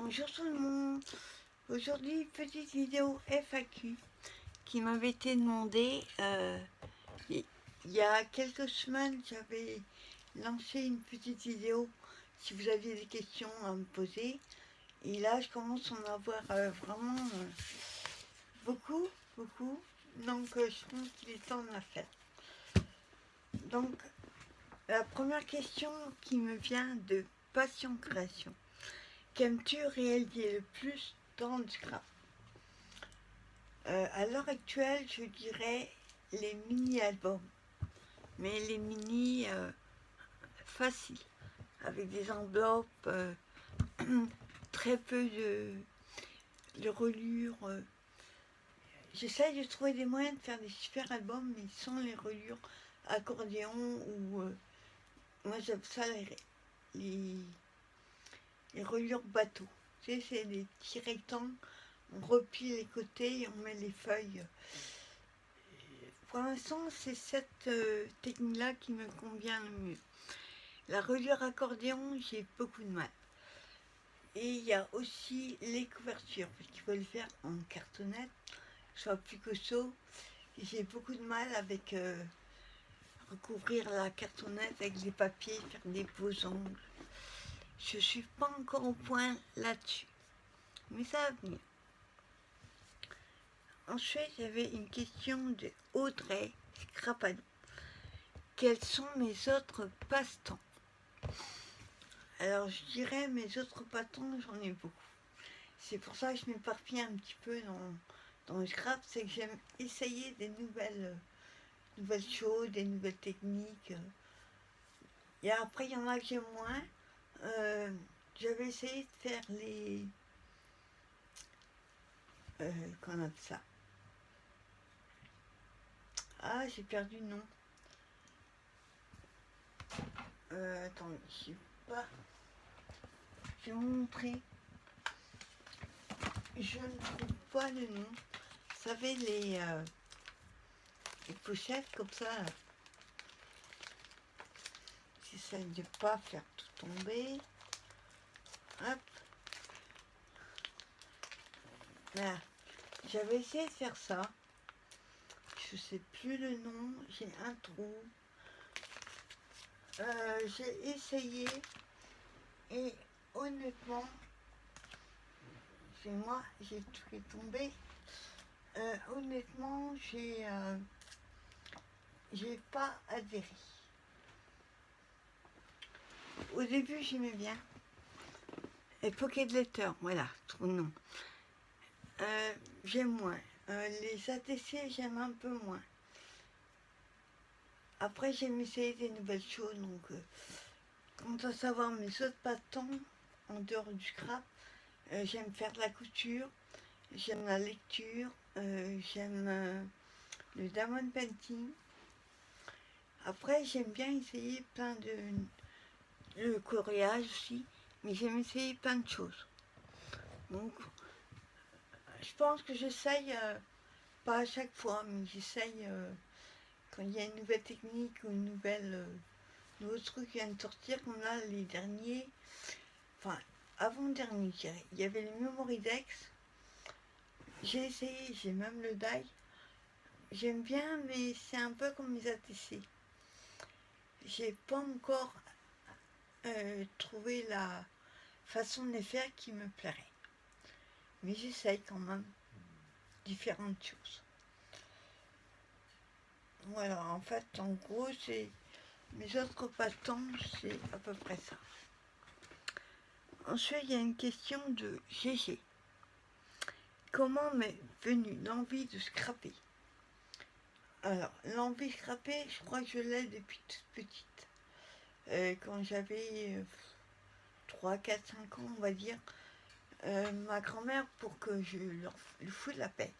Bonjour tout le monde. Aujourd'hui, petite vidéo FAQ qui m'avait été demandée. Il y a quelques semaines, j'avais lancé une petite vidéo si vous aviez des questions à me poser. Et là, je commence à en avoir vraiment beaucoup. Donc, je pense qu'il est temps de la faire. Donc, la première question qui me vient de Passion Création. Qu'aimes-tu réaliser le plus dans le scrap? À l'heure actuelle, je dirais les mini-albums, mais les mini faciles, avec des enveloppes, très peu de reliures. J'essaye de trouver des moyens de faire des super albums, mais sans les reliures accordéon ou moi j'aime ça les reliures bateau. Tu sais, c'est des petits rectangles, on replie les côtés et on met les feuilles. Pour l'instant, c'est cette technique-là qui me convient le mieux. La reliure accordéon, j'ai beaucoup de mal. Et il y a aussi les couvertures, parce qu'il faut le faire en cartonnette, soit plus costaud. J'ai beaucoup de mal avec recouvrir la cartonnette avec des papiers, faire des beaux ongles. Je ne suis pas encore au point là-dessus, mais ça va venir. Ensuite, j'avais une question de Audrey Scrapano. Quels sont mes autres passe-temps? Alors, je dirais mes autres passe-temps, j'en ai beaucoup. C'est pour ça que je m'éparpille un petit peu dans le scrap, c'est que j'aime essayer des nouvelles choses, des nouvelles techniques. Et après, il y en a que j'aime moins. J'avais essayé de faire les... qu'on appelle ça? Ah, j'ai perdu le nom. Attendez, je sais pas. Je vais vous montrer. Je ne trouve pas le nom. Vous savez, les pochettes comme ça. J'essaie de ne pas faire tout tomber. Hop. Là. J'avais essayé de faire ça. Je sais plus le nom. J'ai un trou. J'ai essayé. Et honnêtement, j'ai tout fait tomber. Honnêtement, j'ai pas adhéré. Au début, j'aimais bien. Et Pocket Letter, voilà, tout le nom. J'aime moins. Les ATC, j'aime un peu moins. Après, j'aime essayer des nouvelles choses. Donc, quant à savoir mes autres passe-temps, en dehors du scrap, j'aime faire de la couture, j'aime la lecture, j'aime le diamond painting. Après, j'aime bien essayer plein le coloriage aussi, mais j'aime essayer plein de choses. Donc, je pense que j'essaye, pas à chaque fois, mais j'essaye quand il y a une nouvelle technique ou une nouveau truc qui vient de sortir, comme là, les derniers, enfin, avant-dernier, je dirais. Il y avait le Memoridex. J'ai essayé, j'ai même le die. J'aime bien, mais c'est un peu comme les ATC. J'ai pas encore trouvé la façon de les faire qui me plairait. Mais j'essaye quand même différentes choses. Voilà, en fait, en gros, c'est mes autres passe-temps, c'est à peu près ça. Ensuite, il y a une question de GG. Comment m'est venue l'envie de scraper? Alors, l'envie de scraper, je crois que je l'ai depuis toute petite. Quand j'avais 3, 4, 5 ans, on va dire, ma grand-mère, pour que je leur foute la paix,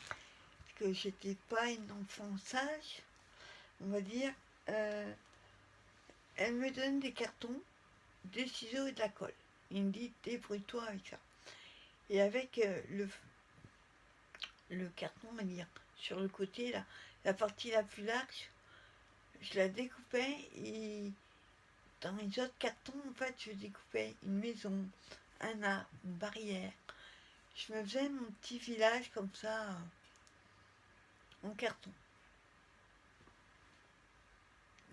parce que j'étais pas une enfant sage, on va dire, elle me donne des cartons, des ciseaux et de la colle. Il me dit, débrouille-toi avec ça. Et avec le carton, on va dire, sur le côté, là, la partie la plus large, je la découpais et dans les autres cartons, en fait, je découpais une maison, un arbre, une barrière. Je me faisais mon petit village comme ça, en carton.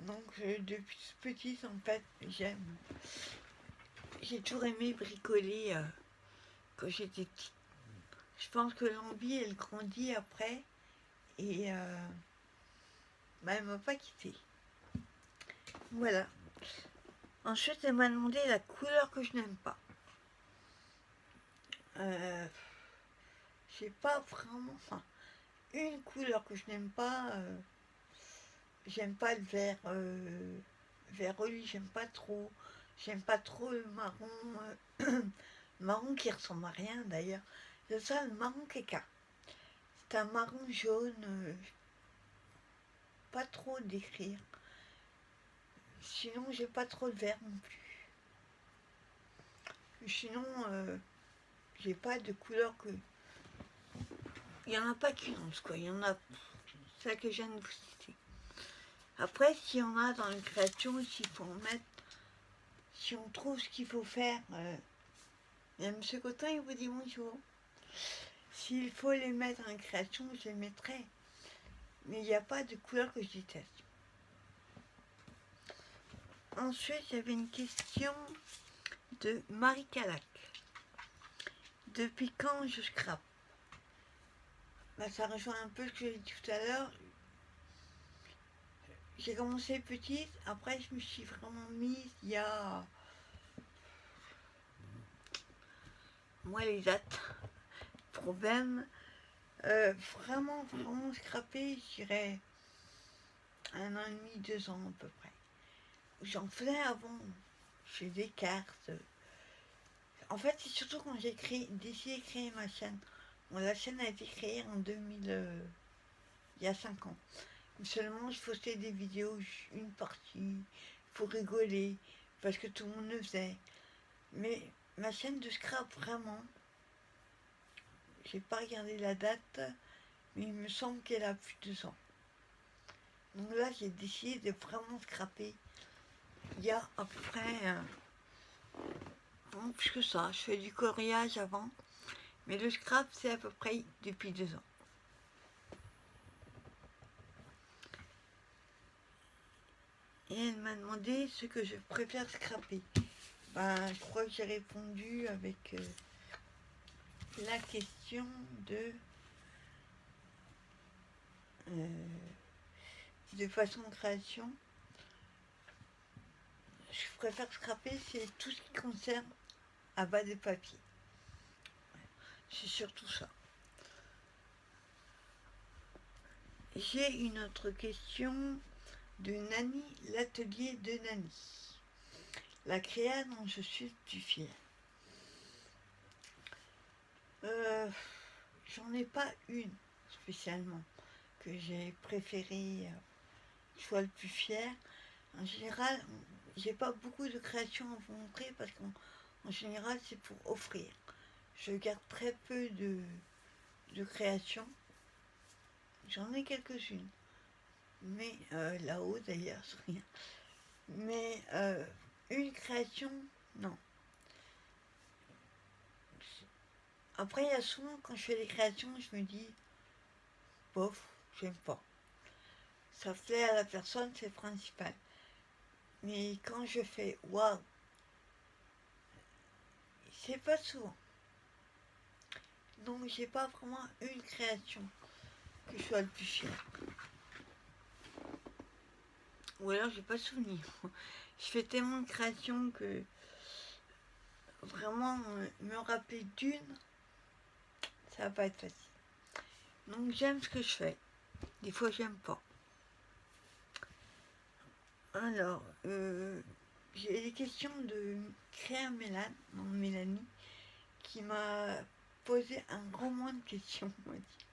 Donc depuis petite, en fait, j'ai toujours aimé bricoler quand j'étais petite. Je pense que l'envie, elle grandit après et elle m'a pas quittée. Voilà. Ensuite, elle m'a demandé la couleur que je n'aime pas. J'ai pas vraiment... Enfin, une couleur que je n'aime pas, j'aime pas le vert, vert olive, j'aime pas trop. J'aime pas trop le marron, marron qui ressemble à rien d'ailleurs. C'est ça, le marron caca. C'est un marron jaune, pas trop décrire. Sinon, j'ai pas trop de vert non plus. Sinon, j'ai pas de couleur que... Il n'y en a pas qu'une, quoi. Il y en a... C'est ça que je viens de vous citer. Après, s'il y en a dans une création, s'il faut en mettre... Si on trouve ce qu'il faut faire... Il y a M. Cotin, il vous dit bonjour. S'il faut les mettre en création, je les mettrai. Mais il n'y a pas de couleur que je déteste. Ensuite, il y avait une question de Marie Calac. Depuis quand je scrape? Ça rejoint un peu ce que j'ai dit tout à l'heure. J'ai commencé petite, après je me suis vraiment mise il y a... Moi les dates, problème, vraiment scrappé, je dirais 1 an et demi, 2 ans à peu près. J'en faisais avant, je faisais des cartes. En fait, c'est surtout quand j'ai décidé de créer ma chaîne. Bon, la chaîne a été créée en 2000, il y a 5 ans. Seulement, je postais des vidéos, une partie, pour rigoler, parce que tout le monde le faisait. Mais ma chaîne de scrap, vraiment, j'ai pas regardé la date, mais il me semble qu'elle a plus de 2 ans. Donc là, j'ai décidé de vraiment scraper. Il y a à peu près... bon, plus que ça, je fais du coloriage avant, mais le scrap, c'est à peu près depuis 2 ans. Et elle m'a demandé ce que je préfère scraper. Je crois que j'ai répondu avec la question de façon de création. Je préfère scraper, c'est tout ce qui concerne à bas de papier. C'est surtout ça. J'ai une autre question de Nani, l'atelier de Nani. La créa dont je suis plus fière. J'en ai pas une spécialement que j'ai préférée, soit le plus fier. En général, j'ai pas beaucoup de créations à vous montrer parce qu'en général c'est pour offrir. Je garde très peu de créations. J'en ai quelques-unes. Mais là-haut d'ailleurs, c'est rien. Mais une création, non. Après, il y a souvent, quand je fais des créations, je me dis, bof, j'aime pas. Ça plaît à la personne, c'est le principal. Mais quand je fais, waouh, c'est pas souvent. Donc, j'ai pas vraiment une création que je sois le plus fier. Ou alors, j'ai pas souvenir. Je fais tellement de créations que vraiment me rappeler d'une, ça va pas être facile. Donc j'aime ce que je fais. Des fois j'aime pas. Alors, j'ai des questions de Créa Mélanie, qui m'a posé un grand nombre de questions, on va dire.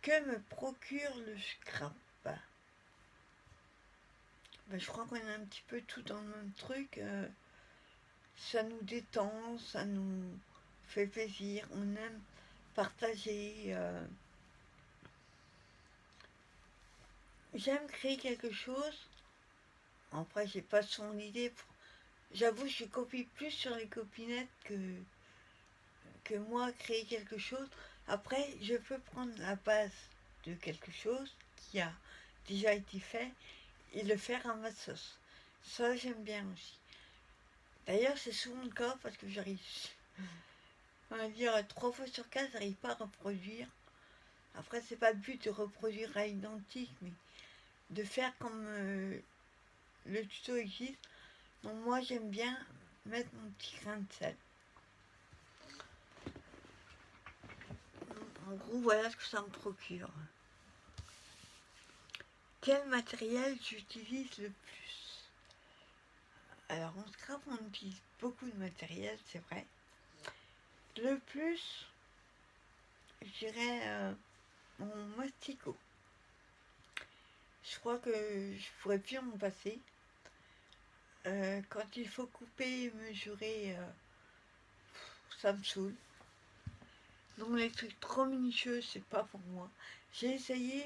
Que me procure le scrap? Je crois qu'on est un petit peu tout dans le même truc. Ça nous détend, ça nous fait plaisir, on aime partager. J'aime créer quelque chose. Après, j'ai pas son idée. j'avoue, je copie plus sur les copinettes que moi créer quelque chose. Après, je peux prendre la base de quelque chose qui a déjà été fait et le faire à ma sauce. Ça, j'aime bien aussi. D'ailleurs, c'est souvent le cas parce que j'arrive, on va dire, 3 fois sur 4, j'arrive pas à reproduire. Après, c'est pas le but de reproduire à l'identique, mais de faire comme le tuto existe. Donc moi, j'aime bien mettre mon petit grain de sel. En gros, voilà ce que ça me procure. Quel matériel j'utilise le plus? Alors, en scrap, on utilise beaucoup de matériel, c'est vrai. Le plus, je dirais mon masticot. Je crois que je pourrais plus m'en passer. Quand il faut couper et mesurer, ça me saoule. Donc les trucs trop minutieux, c'est pas pour moi. J'ai essayé,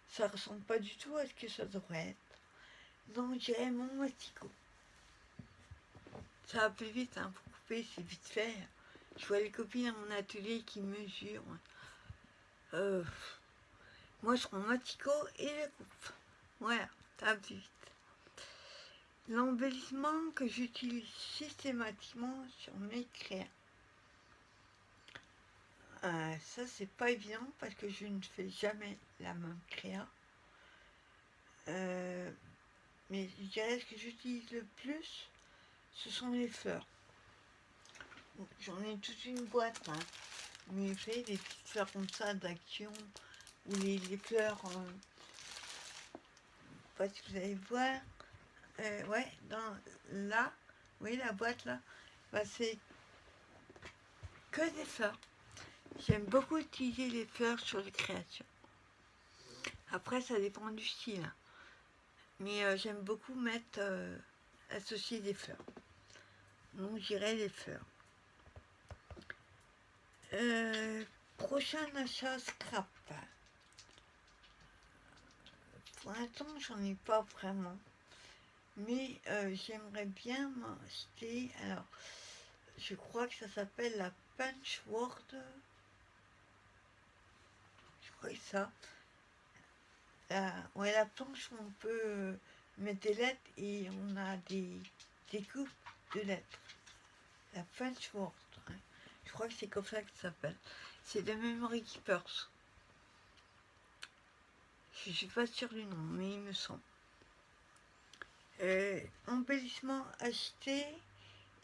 ça ressemble pas du tout à ce que ça devrait être. Donc je dirais mon masticot. Ça va plus vite, hein, pour couper, c'est vite fait. Je vois les copines à mon atelier qui mesurent. Moi, je prends mon masticot et le coupe. Voilà, ça va plus vite. L'embellissement que j'utilise systématiquement sur mes créas. Ça, c'est pas évident parce que je ne fais jamais la même créa. Mais je dirais ce que j'utilise le plus, ce sont les fleurs. Donc, j'en ai toute une boîte, hein. Mais vous savez, des petites fleurs comme ça d'action, ou les fleurs, pas si vous allez voir, ouais, dans là, vous voyez la boîte là, bah, c'est que des fleurs. J'aime beaucoup utiliser les fleurs sur les créations. Après, ça dépend du style, hein. Mais j'aime beaucoup mettre, associer des fleurs. Donc, j'irai les fleurs. Prochain achat scrap. Pour l'instant, j'en ai pas vraiment. Mais j'aimerais bien m'acheter. Alors, je crois que ça s'appelle la Punchboard. Je crois que ça. Ouais, la planche où on peut mettre des lettres et on a des coupes de lettres. La Punchboard. Hein. Je crois que c'est comme ça que ça s'appelle. C'est de Memory Keepers. Je suis pas sûre du nom, mais il me semble. Embellissement acheté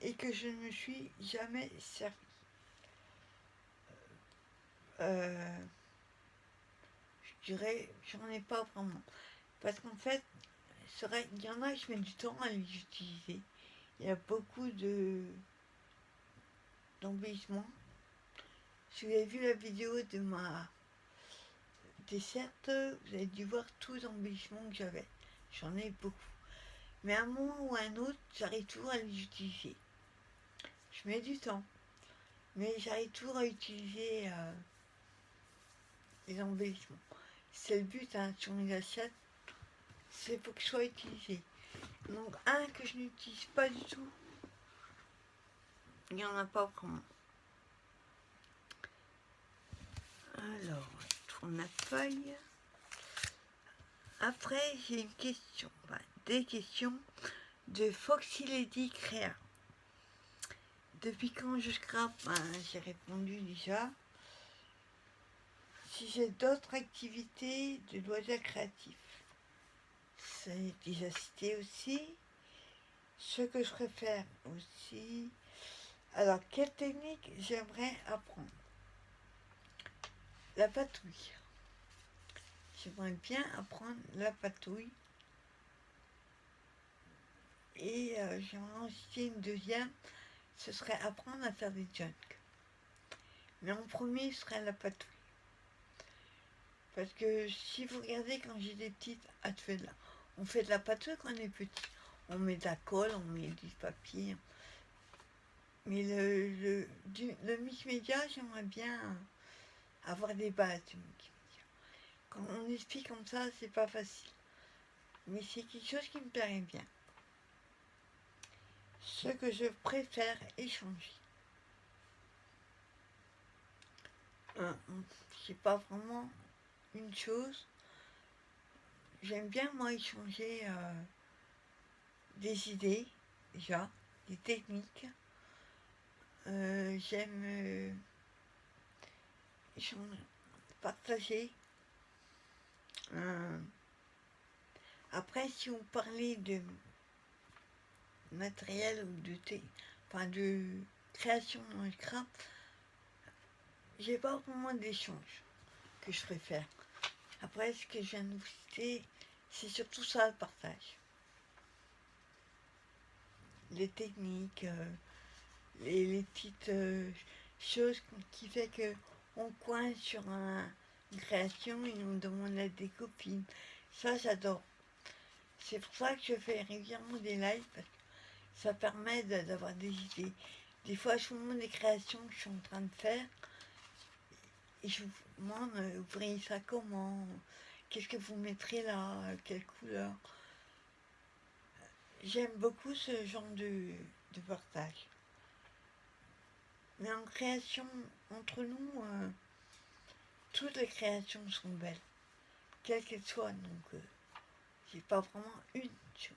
et que je ne me suis jamais servi. Je dirais, j'en ai pas vraiment. Parce qu'en fait, c'est vrai, il y en a, je mets du temps à les utiliser. Il y a beaucoup d'embellissement. Si vous avez vu la vidéo de ma desserte, vous avez dû voir tous les embellissements que j'avais. J'en ai beaucoup. Mais à un moment ou à un autre, j'arrive toujours à les utiliser. Je mets du temps. Mais j'arrive toujours à utiliser les embellissements. C'est le but, hein, si on les achète, c'est pour qu'ils soient utilisés. Donc un que je n'utilise pas du tout, il n'y en a pas vraiment. Alors, je tourne la feuille. Après, j'ai une question, enfin, des questions de Foxy Lady Créa. Depuis quand je scrape, j'ai répondu déjà. Si j'ai d'autres activités de loisirs créatifs, c'est déjà cité aussi. Ce que je préfère aussi. Alors, quelle technique j'aimerais apprendre? La patouille. J'aimerais bien apprendre la patouille. Et j'aimerais en citer une deuxième, ce serait apprendre à faire des junk. Mais en premier, ce serait la patouille. Parce que si vous regardez quand j'ai des petites ateliers, on fait de la patouille quand on est petit. On met de la colle, on met du papier. Mais le mix média, j'aimerais bien avoir des bases du mix média. Quand on explique comme ça, c'est pas facile. Mais c'est quelque chose qui me plairait bien. Ce que je préfère échanger. C'est pas vraiment une chose. J'aime bien moi échanger des idées, déjà, des techniques. J'aime partager. Après, si vous parlez de matériel ou de création dans le craft, j'ai pas vraiment d'échange que je préfère. Après, ce que je viens de vous citer, c'est surtout ça le partage. Les techniques, les petites choses qui fait que on coince sur une création et on demande l'aide des copines. Ça, j'adore. C'est pour ça que je fais régulièrement des lives, parce que ça permet d'avoir des idées. Des fois, je vous montre des créations que je suis en train de faire, et je vous demande, vous feriez ça comment? Qu'est-ce que vous mettrez là? Quelle couleur? J'aime beaucoup ce genre de partage. Mais en création, entre nous, toutes les créations sont belles, quelles qu'elles soient. Donc, j'ai pas vraiment une chose.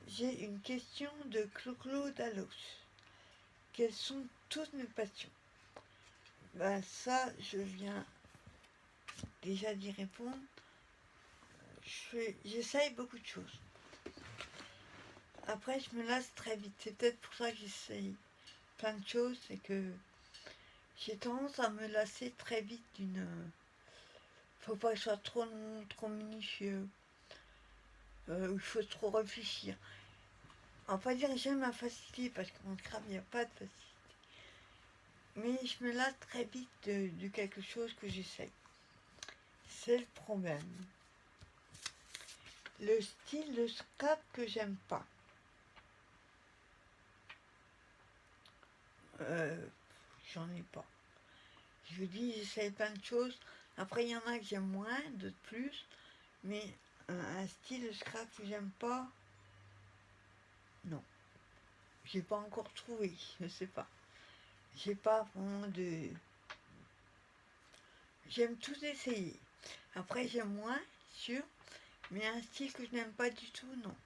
J'ai une question de Clo-Clo Dalos. Quelles sont toutes mes passions? Ben ça, je viens déjà d'y répondre. J'essaye beaucoup de choses. Après, je me lasse très vite. C'est peut-être pour ça que j'essaye plein de choses. C'est que j'ai tendance à me lasser très vite d'une... Faut pas que ce soit trop long, trop minutieux. Il faut trop réfléchir. On va pas dire que j'aime la facilité, parce qu'en crabe, il n'y a pas de facilité. Mais je me lasse très vite de quelque chose que j'essaye. C'est le problème. Le style de scrap que j'aime pas. J'en ai pas. Je vous dis, j'essaye plein de choses. Après, il y en a que j'aime moins, d'autres plus. Mais un style de scrap que j'aime pas, non. J'ai pas encore trouvé, je sais pas. J'ai pas vraiment de... J'aime tout essayer. Après, j'aime moins, sûr. Mais un style que je n'aime pas du tout, non.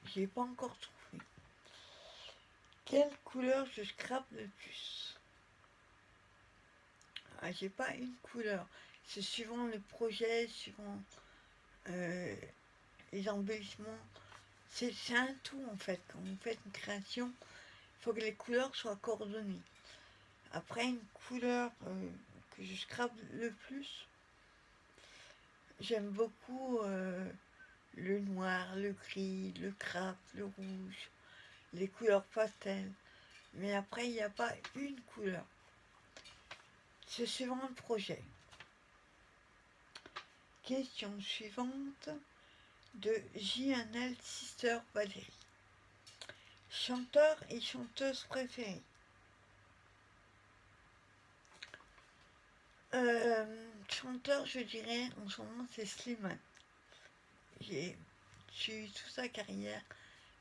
J'ai pas encore trouvé. Quelle couleur je scrape le plus? Ah, j'ai pas une couleur. C'est suivant le projet, suivant les embellissements. C'est un tout en fait. Quand vous faites une création, il faut que les couleurs soient coordonnées. Après, une couleur que je scrape le plus, j'aime beaucoup le noir, le gris, le crabe, le rouge, les couleurs pastel. Mais après, il n'y a pas une couleur. C'est suivant le projet. Question suivante de JNL Sister Valérie. Chanteur et chanteuse préférée? Chanteur, je dirais, en ce moment, c'est Slimane. J'ai eu toute sa carrière,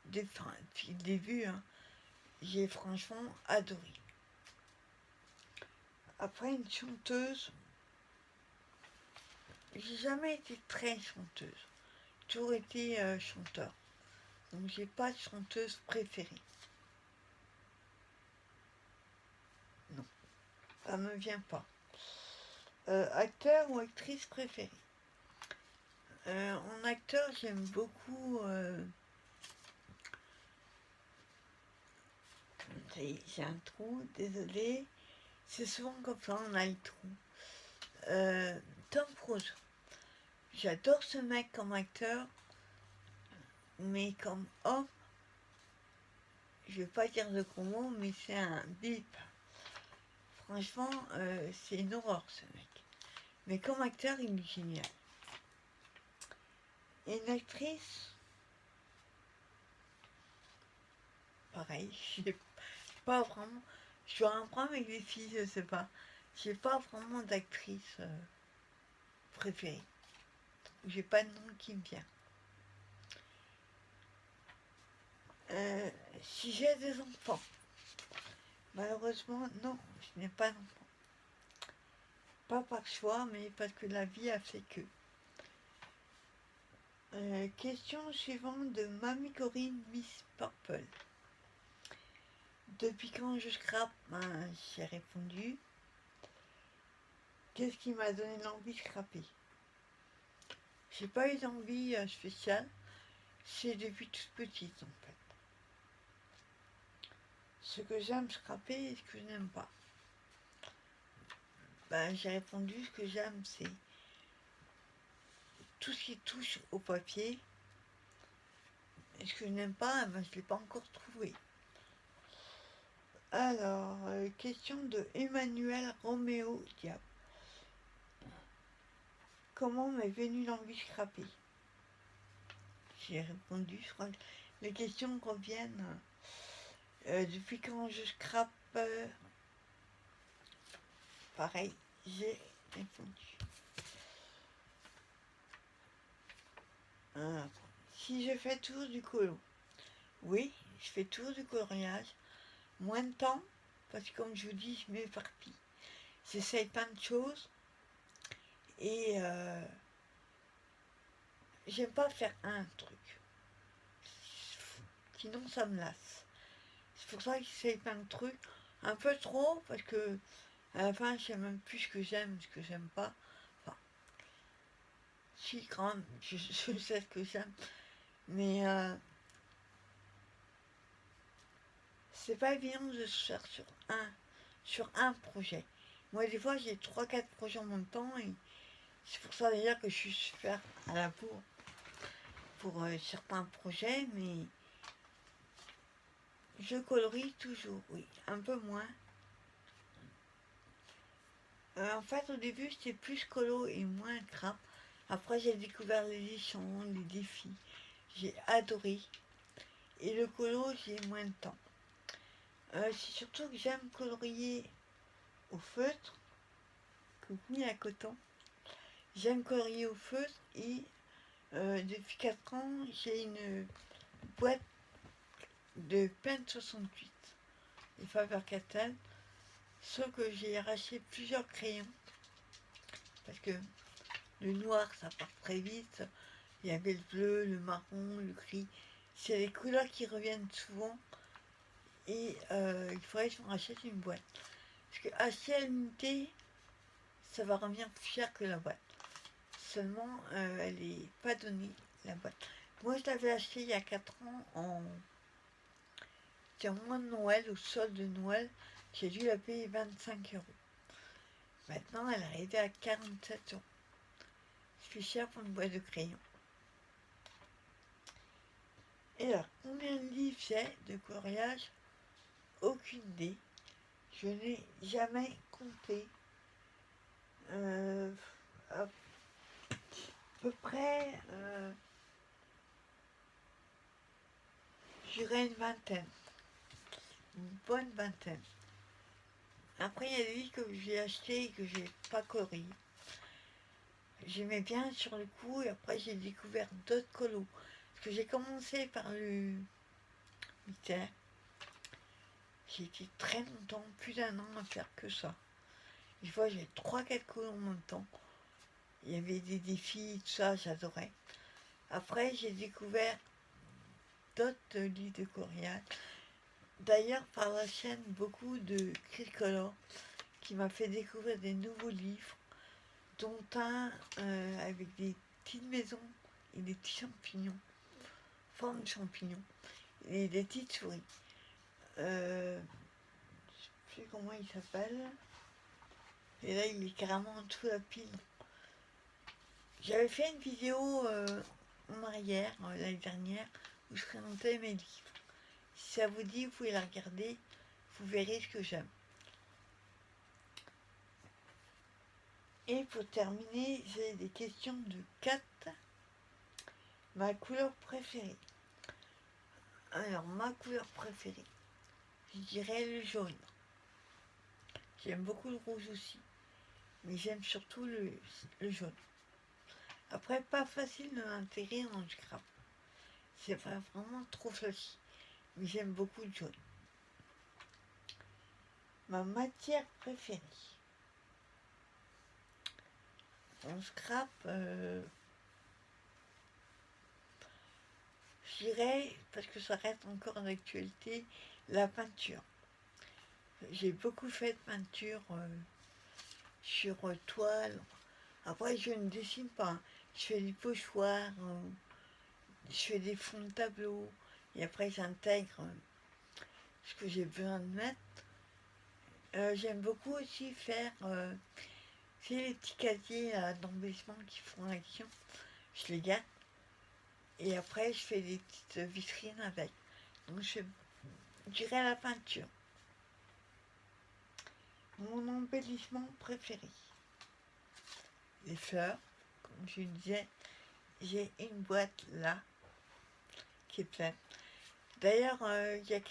depuis le début, hein, j'ai franchement adoré. Après, une chanteuse, j'ai jamais été très chanteuse. J'ai toujours été chanteur. Donc, j'ai pas de chanteuse préférée. Non, ça me vient pas. Acteur ou actrice préférée? En acteur, j'aime beaucoup... J'ai un trou, désolé. C'est souvent comme ça, on a le trou. Tom Cruise. J'adore ce mec comme acteur, mais comme homme, je vais pas dire de gros mots, mais c'est un bip. Franchement, c'est une horreur ce mec. Mais comme acteur, il est génial. Et une actrice, pareil, j'ai pas vraiment. Je suis un problème avec les filles, je sais pas. J'ai pas vraiment d'actrice préférée. J'ai pas de nom qui me vient. Si j'ai des enfants, malheureusement, non, je n'ai pas d'enfants. Pas par choix, mais parce que la vie a fait que. Question suivante de Mamie Corinne Miss Purple. Depuis quand je scrape? J'ai répondu. Qu'est-ce qui m'a donné l'envie de scraper? J'ai pas eu d'envie spéciale. C'est depuis toute petite en fait. Ce que j'aime scraper et ce que je n'aime pas. J'ai répondu, ce que j'aime c'est tout ce qui touche au papier. Et ce que je n'aime pas, je ne l'ai pas encore trouvé. Alors, question de Emmanuel Roméo Diab. Comment m'est venue l'envie de scraper? J'ai répondu, je crois que les questions reviennent. Depuis quand je scrape, pareil, j'ai répondu. Si je fais tour du colo, oui, je fais tour du coloriage. Moins de temps, parce que comme je vous dis, je m'éparpille. J'essaye plein de choses et j'aime pas faire un truc. Sinon, ça me lasse. C'est pour ça que j'essaye plein de trucs. Un peu trop, parce que à la fin, je sais même plus ce que j'aime pas. Enfin, si, quand même, je sais ce que j'aime. Mais c'est pas évident de se faire sur un projet. Moi, des fois, j'ai 3-4 projets en même temps et c'est pour ça d'ailleurs que je suis super à la bourre pour certains projets, mais je colorie toujours, oui, un peu moins. En fait, au début, j'étais plus colo et moins crabe. Après, j'ai découvert les échanges, les défis. J'ai adoré. Et le colo, j'ai moins de temps. C'est surtout que j'aime colorier au feutre, ni à coton. J'aime colorier au feutre et depuis 4 ans, j'ai une boîte de Pen 68 et Faber-Castell, sauf que j'ai arraché plusieurs crayons parce que le noir ça part très vite, il y avait le bleu, le marron, le gris, c'est les couleurs qui reviennent souvent et il faudrait que je me rachète une boîte parce que acheter à l'unité ça va revenir plus cher que la boîte, seulement elle n'est pas donnée la boîte. Moi je l'avais acheté il y a 4 ans en mois de Noël, au solde de Noël, j'ai dû la payer 25 €. Maintenant, elle est arrivée à 47 €. C'est cher pour une boîte de crayon. Et alors, combien de livres j'ai de coloriage? Aucune idée. Je n'ai jamais compté. À peu près, je dirais une vingtaine. Une bonne vingtaine. Après, il y a des livres que j'ai achetés et que j'ai pas coloriés. J'aimais bien sur le coup et après j'ai découvert d'autres colos. Parce que j'ai commencé par le militaire. J'ai été très longtemps, plus d'1 an à faire que ça. Des fois j'ai 3-4 colos en même temps. Il y avait des défis, tout ça, j'adorais. Après j'ai découvert d'autres livres de coloriage. D'ailleurs par la chaîne beaucoup de Cricolor qui m'a fait découvrir des nouveaux livres, dont un avec des petites maisons et des petits champignons, forme de champignons, et des petites souris. Je ne sais plus comment il s'appelle. Et là, il est carrément en dessous de la pile. J'avais fait une vidéo en arrière, l'année dernière, où je présentais mes livres. Si ça vous dit, vous pouvez la regarder, vous verrez ce que j'aime. Et pour terminer, j'ai des questions de Kat. Ma couleur préférée. Alors, ma couleur préférée, je dirais le jaune. J'aime beaucoup le rouge aussi, mais j'aime surtout le jaune. Après, pas facile de l'intégrer dans le scrap. C'est pas vraiment trop facile. mais j'aime beaucoup le jaune. Ma matière préférée. En scrap, je dirais, parce que ça reste encore d'actualité, la peinture. J'ai beaucoup fait de peinture sur toile. Après, je ne dessine pas, hein. Je fais des pochoirs, je fais des fonds de tableau, et après j'intègre ce que j'ai besoin de mettre. J'aime beaucoup aussi faire les petits casiers d'embellissement qui font action. Je les garde. Et après, je fais des petites vitrines avec. Donc, je dirais la peinture. Mon embellissement préféré. Les fleurs. Comme je disais, j'ai une boîte là qui est pleine. D'ailleurs, il y a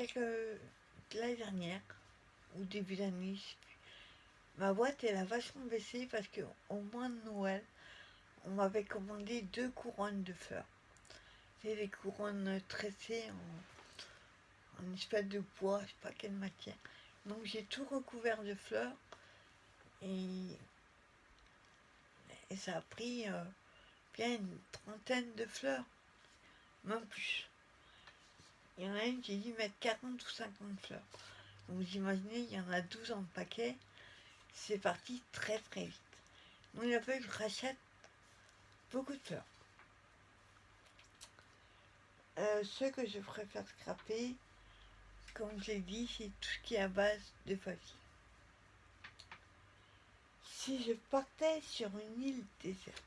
l'année dernière, ou début d'année, je sais plus, ma boîte, elle a vachement baissé parce qu'au mois de Noël, on m'avait commandé 2 couronnes de fleurs. C'est des couronnes tressées en espèce de bois, je sais pas quelle matière. Donc j'ai tout recouvert de fleurs et ça a pris bien une trentaine de fleurs, même plus. Il y en a une, j'ai dû mettre 40 ou 50 fleurs. Donc vous imaginez, il y en a 12 en paquet, c'est parti très très vite. Donc il a fallu que je rachète beaucoup de fleurs. Ce que je préfère scraper, comme j'ai dit, c'est tout ce qui est à base de papier. Si je partais sur une île déserte,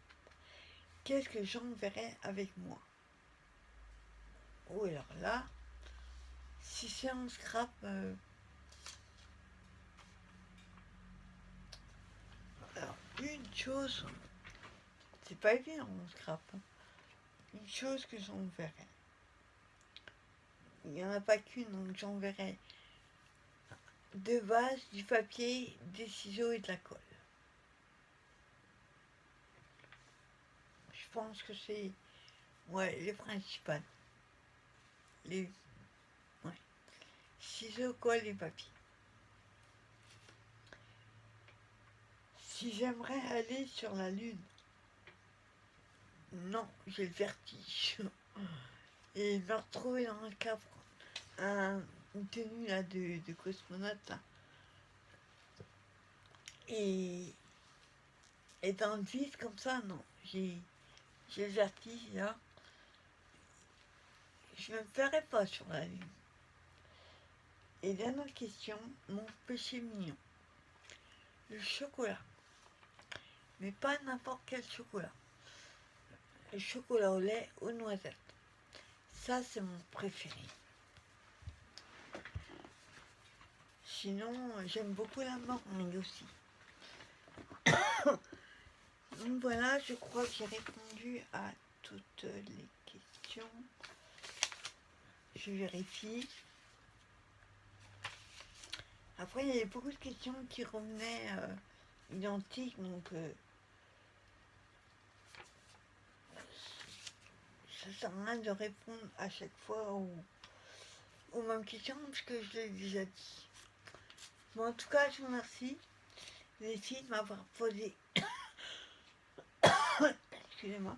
qu'est-ce que j'enverrais avec moi? Oh, alors là, si c'est en scrap, alors une chose, c'est pas évident en scrap, hein. Une chose que j'enverrais. Il n'y en a pas qu'une, donc j'enverrais de base du papier, des ciseaux et de la colle. Je pense que c'est les principales. Les ciseaux, colle et papier. Si j'aimerais aller sur la Lune, non, j'ai le vertige. Et me retrouver dans un cadre, une tenue là, de cosmonaute là. Et dans le vide comme ça, non. J'ai le vertige là. Je ne me ferai pas sur la Lune. Et dernière question, mon péché mignon. Le chocolat. Mais pas n'importe quel chocolat. Le chocolat au lait aux noisettes. Ça, c'est mon préféré. Sinon, j'aime beaucoup la meringue aussi. Donc voilà, je crois que j'ai répondu à toutes les questions. Je vérifie. Après, il y avait beaucoup de questions qui revenaient identiques, donc ça sert à rien de répondre à chaque fois aux mêmes questions, parce que je l'ai déjà dit. Bon, en tout cas, je vous remercie, les filles, de m'avoir posé... Excusez-moi.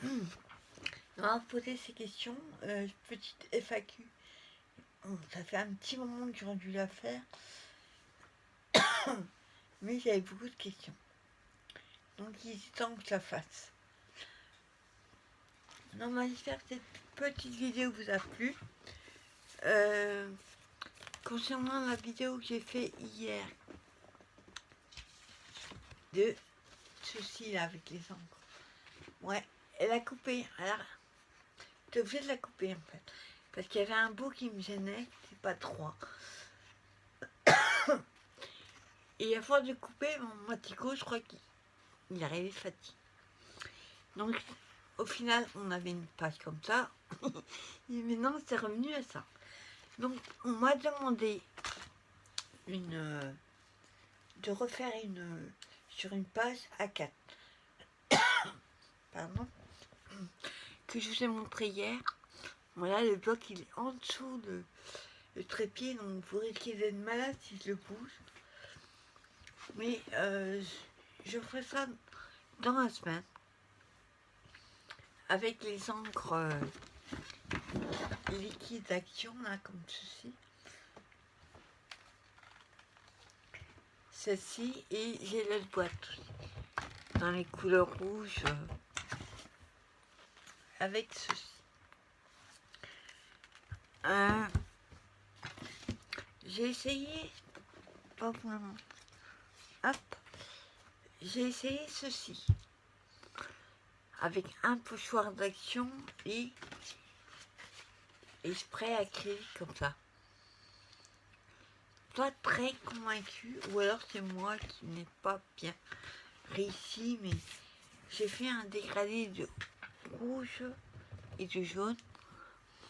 De m'avoir posé ces questions. Petite FAQ. Ça fait un petit moment que j'aurais dû la faire. Mais j'avais beaucoup de questions. Donc il est temps que je la fasse. Non, mais j'espère que cette petite vidéo vous a plu. Concernant la vidéo que j'ai fait hier de ceci là avec les encres. Ouais, elle a coupé. Alors, t'es obligé de la couper en fait. Parce qu'il y avait un bout qui me gênait, c'est pas droit. Et à force de couper, mon matico, je crois qu'il arrivait fatigué. Donc, au final, on avait une page comme ça. Et maintenant, c'est revenu à ça. Donc, on m'a demandé de refaire sur une page A4. Pardon. Que je vous ai montré hier. Voilà, le bloc il est en dessous le trépied, donc vous risquez d'être malade si je le bouge. Mais je ferai ça dans la semaine avec les encres liquides d'action là comme ceci. Celle-ci et j'ai l'autre boîte dans les couleurs rouges avec ceci. J'ai essayé, pas pour le moment. Hop, j'ai essayé ceci avec un pochoir d'action et spray acrylique comme ça. Pas très convaincu, ou alors c'est moi qui n'ai pas bien réussi, mais j'ai fait un dégradé de rouge et de jaune.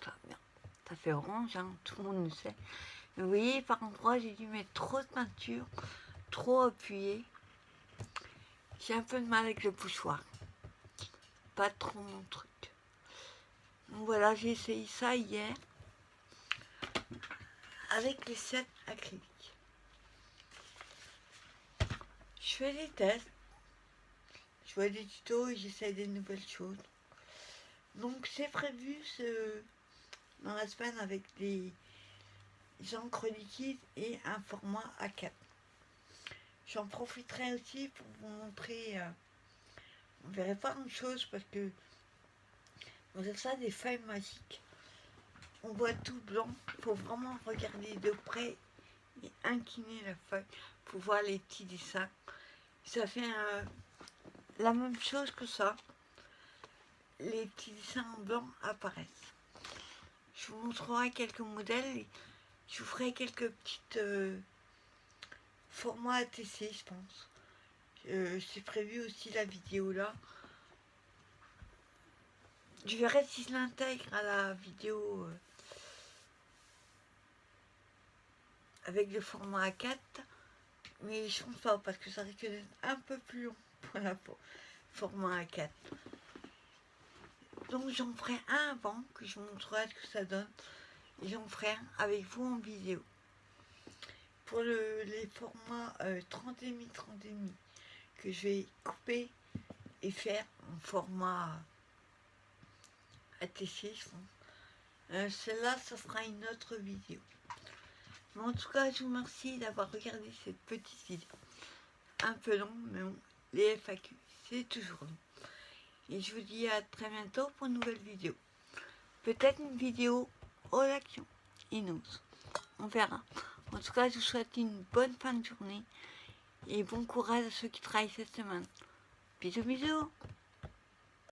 Ça fait orange, hein, tout le monde le sait. Mais vous voyez, par endroits, j'ai dû mettre trop de peinture, trop appuyé. J'ai un peu de mal avec le pochoir. Pas trop mon truc. Donc voilà, j'ai essayé ça hier avec les sets acryliques. Je fais des tests. Je vois des tutos et j'essaie des nouvelles choses. Donc c'est prévu dans la semaine avec des encres liquides et un format A4. J'en profiterai aussi pour vous montrer, on ne verrait pas grand-chose parce que on dirait ça des feuilles magiques. On voit tout blanc, il faut vraiment regarder de près et incliner la feuille pour voir les petits dessins. Ça fait la même chose que ça. Les petits dessins en blanc apparaissent. Je vous montrerai quelques modèles et je vous ferai quelques petites formats ATC, je pense. C'est prévu aussi la vidéo là. Je verrai si je l'intègre à la vidéo avec le format A4, mais je pense pas parce que ça risque d'être un peu plus long pour le format A4. Donc j'en ferai un avant que je vous montrerai ce que ça donne et j'en ferai un avec vous en vidéo. Pour les formats 30,5 que je vais couper et faire en format ATC, je pense. Celle-là, ça sera une autre vidéo. Mais en tout cas, je vous remercie d'avoir regardé cette petite vidéo. Un peu long, mais bon, les FAQ, c'est toujours long. Et je vous dis à très bientôt pour une nouvelle vidéo. Peut-être une vidéo hors action. Inos. On verra. En tout cas, je vous souhaite une bonne fin de journée. Et bon courage à ceux qui travaillent cette semaine. Bisous, bisous.